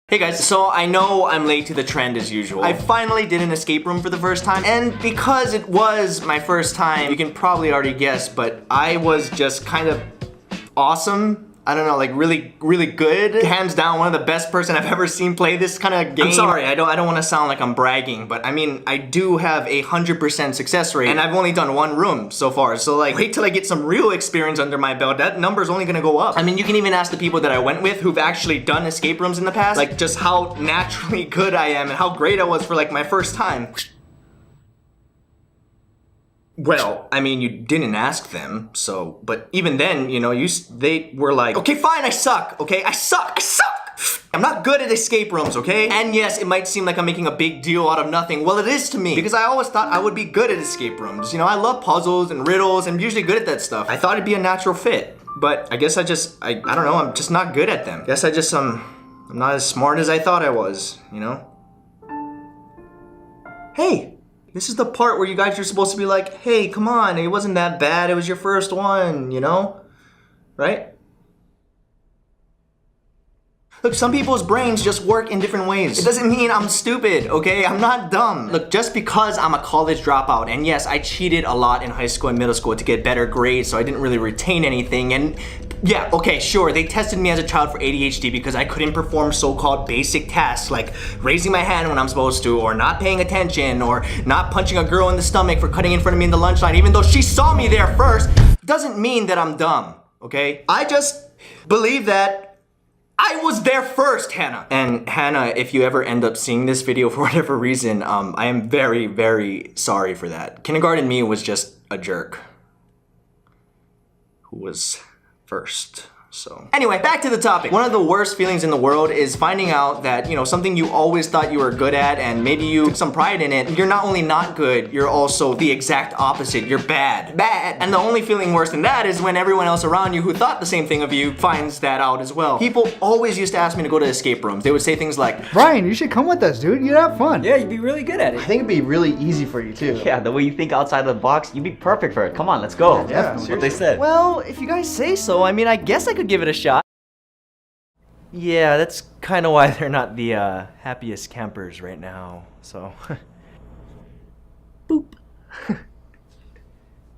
Hey guys, so I know I'm late to the trend as usual. I finally did an escape room for the first time, and because it was my first time, you can probably already guess, but I was just kind of awesome. I don't know, like really good. Hands down, one of the best person I've ever seen play this kind of game. I'm sorry, I don't want to sound like I'm bragging, but I mean, I do have a 100% success rate, and I've only done one room so far. So like, wait till I get some real experience under my belt. That number's only gonna go up. I mean, you can even ask the people that I went with who've actually done escape rooms in the past, like just how naturally good I am and how great I was for like my first time. Well, I mean, you didn't ask them, so, but even then, you know, they were like, okay, fine, I suck, okay? I suck! I'm not good at escape rooms, okay? And yes, it might seem like I'm making a big deal out of nothing. Well, it is to me, because I always thought I would be good at escape rooms. You know, I love puzzles and riddles, and I'm usually good at that stuff. I thought it'd be a natural fit, but I guess I don't know, I'm just not good at them. Guess I'm not as smart as I thought I was, you know? Hey! This is the part where you guys are supposed to be like, hey, come on, it wasn't that bad, it was your first one, you know? Right? Look, some people's brains just work in different ways. It doesn't mean I'm stupid, okay? I'm not dumb. Look, just because I'm a college dropout, and yes, I cheated a lot in high school and middle school to get better grades, so I didn't really retain anything, and yeah, okay, sure, they tested me as a child for ADHD because I couldn't perform so-called basic tasks like raising my hand when I'm supposed to, or not paying attention, or not punching a girl in the stomach for cutting in front of me in the lunch line, even though she saw me there first. Doesn't mean that I'm dumb, okay? I just believe that I was there first, Hannah. And Hannah, if you ever end up seeing this video for whatever reason, I am very, very sorry for that. Kindergarten me was just a jerk who was first. So anyway, back to the topic. One of the worst feelings in the world is finding out that, you know, something you always thought you were good at and maybe you took some pride in it, you're not only not good, you're also the exact opposite. You're bad. Bad. And the only feeling worse than that is when everyone else around you who thought the same thing of you finds that out as well. People always used to ask me to go to escape rooms. They would say things like, Ryan, you should come with us, dude. You'd have fun. Yeah, you'd be really good at I it. think it'd be really easy for you too. Yeah, the way you think outside of the box, you'd be perfect for it. Come on, let's go. Yeah, That's what they said. well, if you guys say so, I mean, I guess I could give it a shot. Yeah, that's kind of why they're not the happiest campers right now, so. Boop.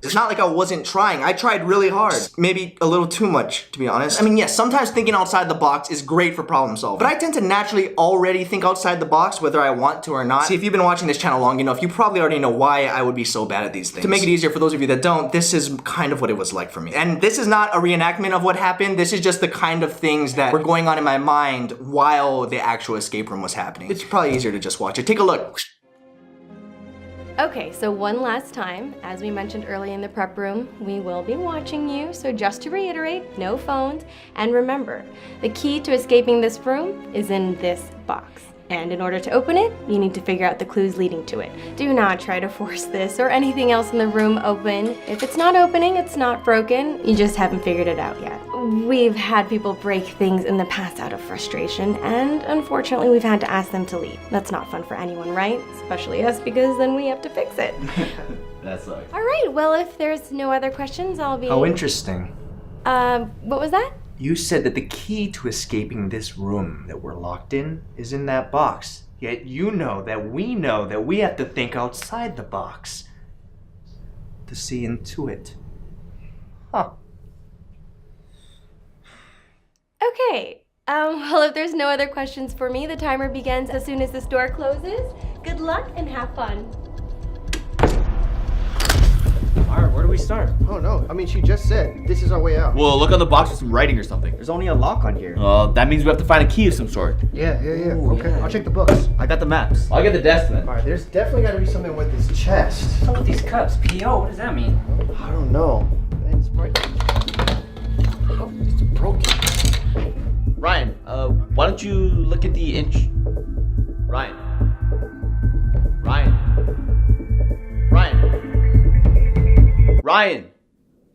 It's not like I wasn't trying. I tried really hard. Maybe a little too much, to be honest. I mean, yes, sometimes thinking outside the box is great for problem solving. But I tend to naturally already think outside the box, whether I want to or not. See, if you've been watching this channel long enough, you probably already know why I would be so bad at these things. To make it easier for those of you that don't, this is kind of what it was like for me. And this is not a reenactment of what happened. This is just the kind of things that were going on in my mind while the actual escape room was happening. It's probably easier to just watch it. Take a look. Okay, so one last time, as we mentioned early in the prep room, we will be watching you, so just to reiterate, no phones, and remember, the key to escaping this room is in this box. And in order to open it, you need to figure out the clues leading to it. Do not try to force this or anything else in the room open. If it's not opening, it's not broken, you just haven't figured it out yet. We've had people break things in the past out of frustration, and unfortunately we've had to ask them to leave. That's not fun for anyone, right? Especially us, because then we have to fix it. That sucks. Alright, well if there's no other questions, I'll be... How interesting. What was that? You said that the key to escaping this room that we're locked in is in that box. Yet you know that we have to think outside the box to see into it. Huh. Okay, well if there's no other questions for me, the timer begins as soon as this door closes. Good luck and have fun. Alright, where do we start? Oh no, I mean she just said this is our way out. Well, look on the box with some writing or something. There's only a lock on here. That means we have to find a key of some sort. Yeah. Okay, I'll check the books. I got the maps. I'll get the desk then. Alright, there's definitely gotta be something with this chest. What's up with these cups? PO, what does that mean? I don't know. It's right. Oh, it's broken. Ryan, why don't you look at the inch? Ryan. Ryan!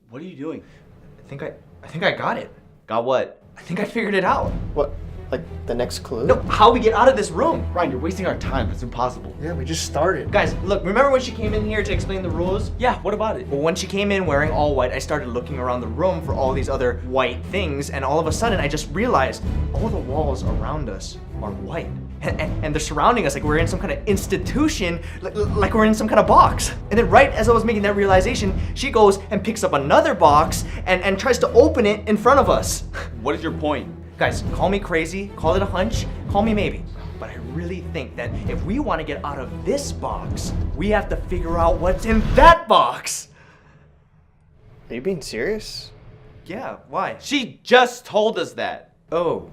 What are you doing? I think I got it. Got what? I think I figured it out. What? Like the next clue? No, how we get out of this room. Ryan, you're wasting our time. It's impossible. Yeah, we just started. Guys, look, remember when she came in here to explain the rules? Yeah, what about it? Well, when she came in wearing all white, I started looking around the room for all these other white things, and all of a sudden I just realized all the walls around us are white. And they're surrounding us like we're in some kind of institution, like we're in some kind of box. And then right as I was making that realization, she goes and picks up another box and tries to open it in front of us. What is your point? Guys, call me crazy, call it a hunch, call me maybe. But I really think that if we want to get out of this box, we have to figure out what's in that box. Are you being serious? Yeah, why? She just told us that. Oh,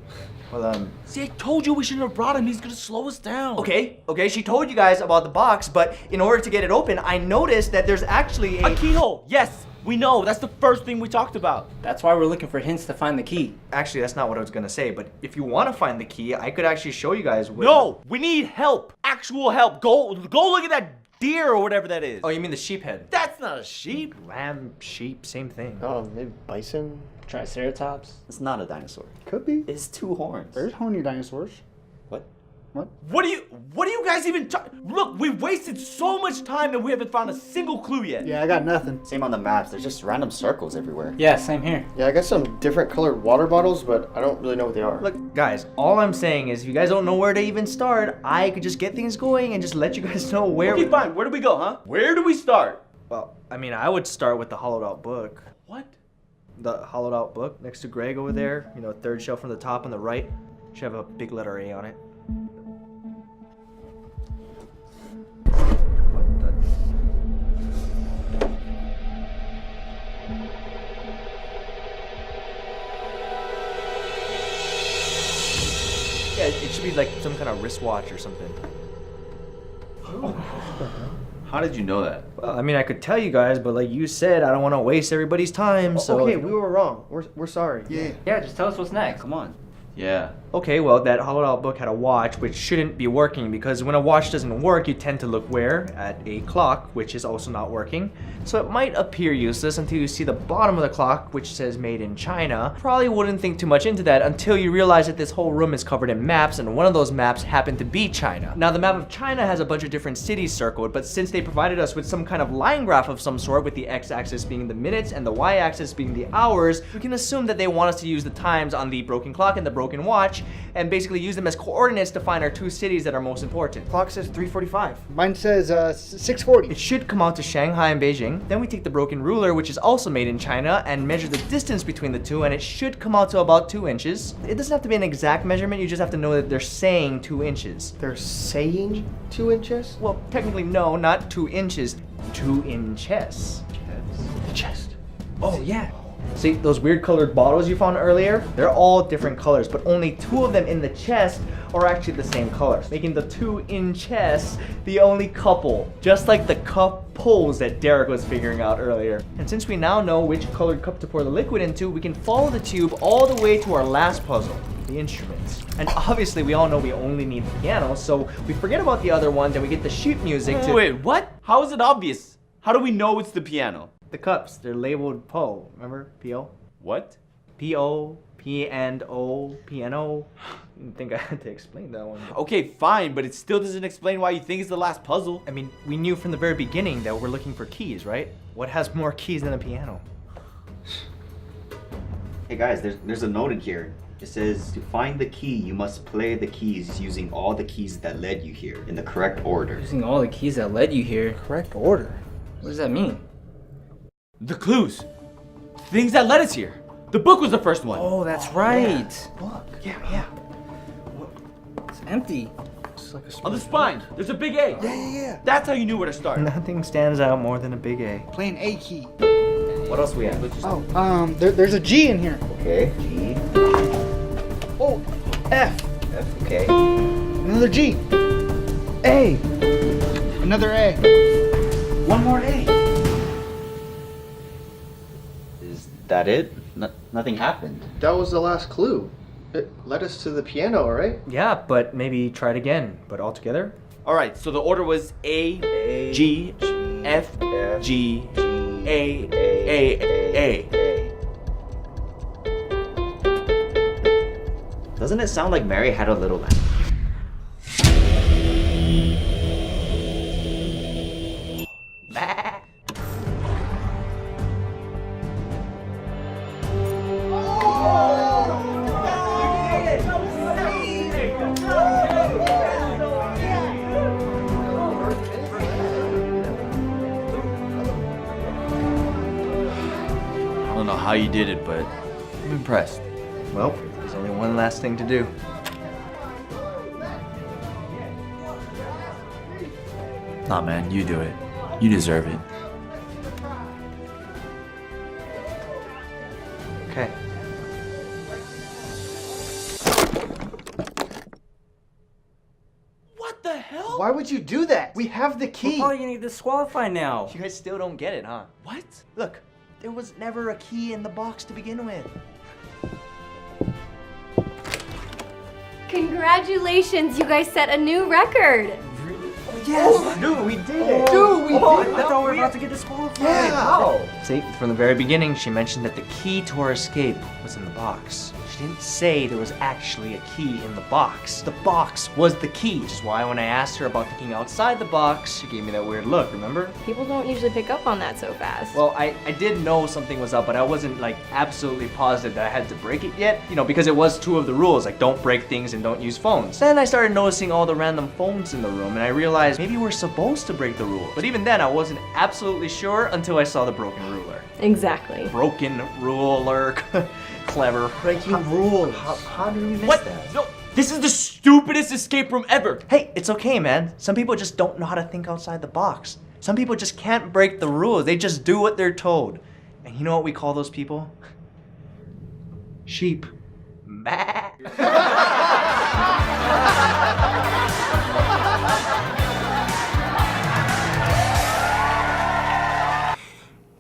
well, See, I told you we shouldn't have brought him. He's gonna slow us down. Okay, she told you guys about the box, but in order to get it open, I noticed that there's actually A keyhole. Yes, we know. That's the first thing we talked about. That's why we're looking for hints to find the key. Actually, that's not what I was gonna say, but if you want to find the key, I could actually show you guys where... No, we need help. Actual help. Go look at that deer or whatever that is. Oh, you mean the sheep head? That's not a sheep. Lamb, sheep, same thing. Oh, maybe bison? Triceratops. It's not a dinosaur. Could be. It's two horns. There's horny dinosaurs. What? What do you guys even Look, we've wasted so much time and we haven't found a single clue yet. Yeah, I got nothing. Same on the maps. There's just random circles everywhere. Yeah, same here. Yeah, I got some different colored water bottles, but I don't really know what they are. Look, guys, all I'm saying is if you guys don't know where to even start, I could just get things going and just let you guys know where... Okay, fine. Where do we go, huh? Where do we start? Well, I mean, I would start with the hollowed out book. What? The hollowed out book next to Greg over there, you know, third shelf from the top on the right. Should have a big letter A on it. What the... Yeah, it should be like some kind of wristwatch or something. How did you know that? Well, I mean, I could tell you guys, but like you said, I don't want to waste everybody's time, so... Okay, we were wrong. We're sorry. Yeah. Yeah, just tell us what's next. Come on. Yeah. Okay, well, that hollowed out book had a watch, which shouldn't be working, because when a watch doesn't work, you tend to look where? At a clock, which is also not working. So it might appear useless until you see the bottom of the clock, which says made in China. Probably wouldn't think too much into that until you realize that this whole room is covered in maps, and one of those maps happened to be China. Now, the map of China has a bunch of different cities circled, but since they provided us with some kind of line graph of some sort, with the x-axis being the minutes and the y-axis being the hours, we can assume that they want us to use the times on the broken clock and the broken watch, and basically use them as coordinates to find our two cities that are most important. Clock says 3:45. Mine says 6:40. It should come out to Shanghai and Beijing. Then we take the broken ruler, which is also made in China, and measure the distance between the two, and it should come out to about 2 inches. It doesn't have to be an exact measurement, you just have to know that they're saying 2 inches. They're saying 2 inches? Well, technically no, not 2 inches, 2 inches. The chest. Oh yeah. See, those weird colored bottles you found earlier? They're all different colors, but only 2 of them in the chest are actually the same colors, making the 2 in chest the only couple, just like the couples that Derek was figuring out earlier. And since we now know which colored cup to pour the liquid into, we can follow the tube all the way to our last puzzle, the instruments. And obviously we all know we only need the piano, so we forget about the other ones and we get the sheet music to... Wait, what? How is it obvious? How do we know it's the piano? The cups, they're labeled PO, remember? P-O? What? P-O, P-and-O, piano. I didn't think I had to explain that one. Okay, fine, but it still doesn't explain why you think it's the last puzzle. I mean, we knew from the very beginning that we're looking for keys, right? What has more keys than a piano? Hey guys, there's a note in here. It says, to find the key, you must play the keys using all the keys that led you here in the correct order. Using all the keys that led you here. Correct order. What does that mean? The clues. Things that led us here. The book was the first one. Oh, that's right. Book. Yeah. It's empty. It's like a On the spine, there's a big A. Yeah. That's how you knew where to start. Nothing stands out more than a big A. Playing A key. What else we have? Oh, there's a G in here. Okay, G, Oh, F. F, okay. Another G. A. Another A. One more A. Is that it? Nothing happened. That was the last clue. It led us to the piano, right? Yeah, but maybe try it again, but all together? All right, so the order was A, G, F, G, A. Doesn't it sound like Mary had a little lamb? how you did it, but I'm impressed. Well, there's only one last thing to do. Nah, man, you do it. You deserve it. Okay. What the hell? Why would you do that? We have the We're key. probably gonna get disqualified now. You guys still don't get it, huh? What? Look, there was never a key in the box to begin with. Congratulations, you guys set a new record. Yes! Dude, we did it! Dude, we did I thought we were about to get disqualified. How? See, from the very beginning, she mentioned that the key to our escape was in the box. She didn't say there was actually a key in the box. The box was the key, which is why when I asked her about thinking outside the box, she gave me that weird look, remember? People don't usually pick up on that so fast. Well, I did know something was up, but I wasn't like absolutely positive that I had to break it yet. You know, because it was two of the rules, like don't break things and don't use phones. Then I started noticing all the random phones in the room, and I realized maybe we're supposed to break the rules. But even then, I wasn't absolutely sure until I saw the broken ruler. Exactly. Broken ruler. Clever. Breaking rules. How did we miss What? that? No, this is the stupidest escape room ever. Hey, it's okay, man. Some people just don't know how to think outside the box. Some people just can't break the rules. They just do what they're told. And you know what we call those people? Sheep. Bah.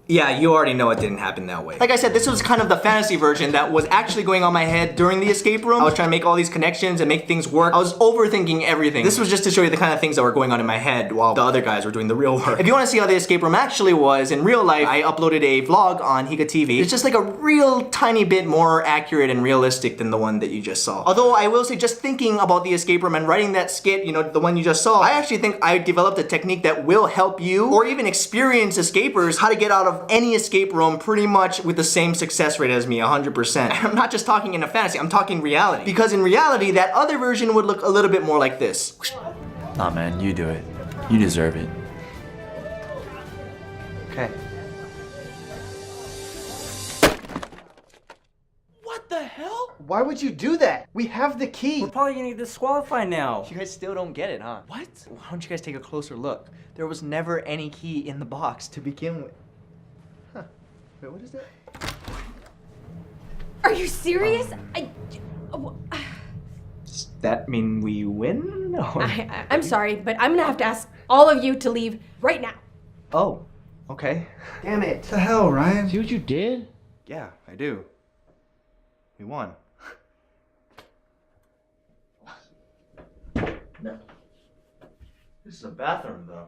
Yeah, you already know it didn't happen that way. Like I said, this was kind of the fantasy version that was actually going on my head during the escape room. I was trying to make all these connections and make things work. I was overthinking everything. This was just to show you the kind of things that were going on in my head while the other guys were doing the real work. If you want to see how the escape room actually was in real life, I uploaded a vlog on HigaTV. It's just like a real tiny bit more accurate and realistic than the one that you just saw. Although I will say, just thinking about the escape room and writing that skit, you know, the one you just saw, I actually think I developed a technique that will help you or even experienced escapers how to get out of any escape room pretty much with the same success rate as me, 100%. And I'm not just talking in a fantasy, I'm talking reality. Because in reality, that other version would look a little bit more like this. Nah, man, you do it. You deserve it. Okay. What the hell? Why would you do that? We have the key. We're probably gonna get disqualified now. You guys still don't get it, huh? What? Why don't you guys take a closer look? There was never any key in the box to begin with. Huh. Wait, what is that? Are you serious? Does that mean we win? Or... I'm sorry, but I'm gonna have to ask all of you to leave right now. Oh, okay. Damn it. What the hell, Ryan? See what you did? Yeah, I do. We won. No. This is a bathroom, though.